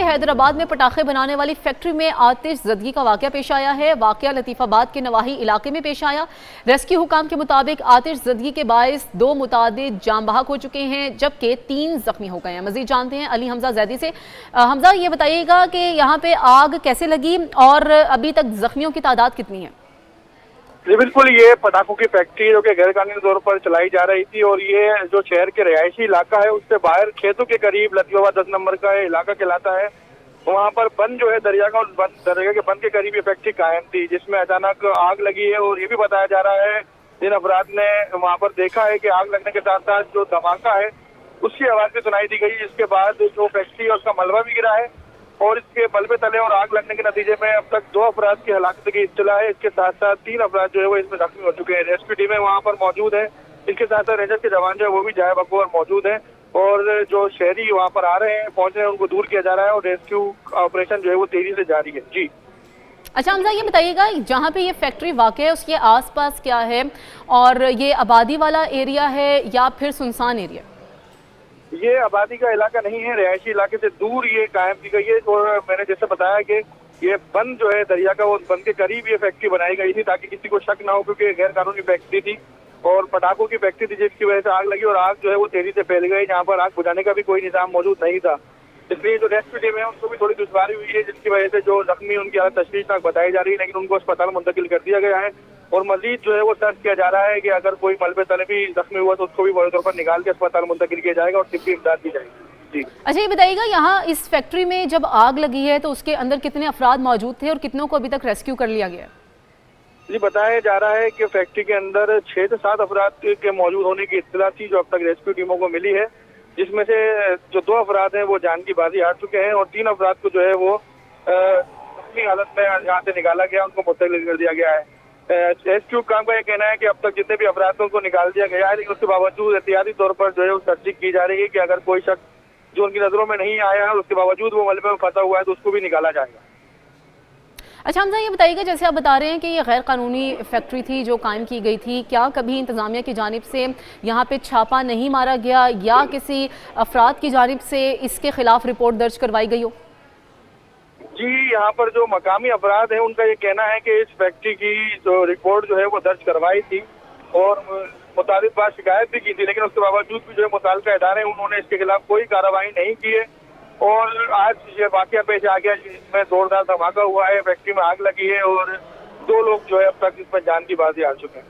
हैदराबाद में पटाखे बनाने वाली फैक्ट्री में आतिश ज़दगी का वाक़या पेश आया है। वाक़या लतीफ़ाबाद के नवाही इलाके में पेश आया। रेस्क्यू हुकाम के मुताबिक आतिश ज़दगी के बायस 2 मुतादिद जाम बहक हो चुके हैं, जबकि 3 जख्मी हो गए हैं। मज़ीद जानते हैं अली हमजा जैदी से। हमजा, ये बताइएगा कि यहाँ पे आग कैसे लगी और अभी तक जख्मियों की तादाद कितनी है? जी बिल्कुल, ये पटाखों की फैक्ट्री जो कि गैर कानूनी तौर पर चलाई जा रही थी और ये जो शहर के रिहायशी इलाका है उससे बाहर खेतों के करीब लतीफाबाद 10 नंबर का इलाका कहलाता है। वहाँ पर बंद जो है दरिया का, दरिया के बंद के करीब ये फैक्ट्री कायम थी, जिसमें अचानक आग लगी है। और ये भी बताया जा रहा है जिन अफराद ने वहाँ पर देखा है कि आग लगने के साथ साथ जो धमाका है उसकी आवाज भी सुनाई दी गई, जिसके बाद जो फैक्ट्री और उसका मलबा भी गिरा है और इसके मलबे तले और आग लगने के नतीजे में अब तक 2 अफराद की हलाकत की इत्तला है। इसके साथ साथ 3 अफराद जो है वो इसमें जख्मी हो चुके हैं। रेस्क्यू टीमें वहाँ पर मौजूद है। इसके साथ साथ रेंजर के जवान जो है वो भी जाए बखूबर मौजूद है और जो शहरी वहाँ पर आ रहे हैं, पहुंच रहे हैं, उनको दूर किया जा रहा है और रेस्क्यू ऑपरेशन जो है वो तेजी से जारी है। जी अच्छा हमजा, ये बताइएगा जहाँ पे ये फैक्ट्री वाक़ है उसके आसपास क्या है, और ये आबादी वाला एरिया है या फिर सुनसान एरिया? ये आबादी का इलाका नहीं है, रिहायशी इलाके से दूर ये कायम की गई है। और मैंने जैसे बताया कि ये बंद जो है दरिया का, वो बंद के करीब ये फैक्ट्री बनाई गई थी ताकि किसी को शक ना हो, क्योंकि गैर कानूनी फैक्ट्री थी और पटाखों की फैक्ट्री थी, जिसकी वजह से आग लगी और आग जो है वो तेजी से फैल गई। यहाँ पर आग बुझाने का भी कोई निजाम मौजूद नहीं था, इसलिए जो रेस्क्यू टीम है उनको भी थोड़ी दुश्वारी हुई है, जिसकी वजह से जो जख्मी उनकी हालत तशवीशनाक बताई जा रही है, लेकिन उनको अस्पताल मुंतकिल कर दिया गया है। और मजीद जो है वो सर्च किया जा रहा है कि अगर कोई मलबे तले भी जख्मी हुआ तो उसको भी बड़े तौर पर निकाल के अस्पताल मुंतकिल किया जाएगा और तिब्बी इमदाद दी जाएगी। जी अच्छा, ये बताइएगा यहाँ इस फैक्ट्री में जब आग लगी है तो उसके अंदर कितने अफराद मौजूद थे और कितनों को अभी तक रेस्क्यू कर लिया गया? जी बताया जा रहा है कि फैक्ट्री के अंदर 6 से 7 अफराद के मौजूद होने की इत्तला थी जो अब तक रेस्क्यू टीमों को मिली है, जिसमें से जो 2 अफराद हैं वो जान की बाजी हार चुके हैं और 3 अफराद को जो है वो अपनी हालत में यहाँ से निकाला गया, उनको मुंतकिल कर दिया गया है। रेस्क्यू काम का ये कहना है कि अब तक जितने भी अपराध हैं उनको निकाल दिया गया है, लेकिन उसके बावजूद एहतियाती तौर पर जो है वो सर्चिंग की जा रही है कि अगर कोई शख्स जो उनकी नजरों में नहीं आया है और उसके बावजूद वो मलबे में फंसा हुआ है तो उसको भी निकाला जाएगा। अच्छा हमजा, ये बताइएगा जैसे आप बता रहे हैं कि ये गैर कानूनी फैक्ट्री थी जो कायम की गई थी, क्या कभी इंतज़ामिया की जानिब से यहाँ पे छापा नहीं मारा गया या किसी अफराद की जानिब से इसके खिलाफ रिपोर्ट दर्ज करवाई गई हो? जी, यहाँ पर जो मकामी अपराध है उनका ये कहना है कि इस फैक्ट्री की जो रिपोर्ट जो है वो दर्ज करवाई थी और मुताबिक बात शिकायत भी की थी, लेकिन उसके बावजूद भी जो है मुताल्लिका इदारे उन्होंने इसके खिलाफ कोई कार्रवाई नहीं की है। और आज ये वाकया पेश आ गया जिसमें जोरदार धमाका हुआ है, फैक्ट्री में आग लगी है और 2 लोग जो है अब तक इसमें जान की बाजी हार चुके हैं।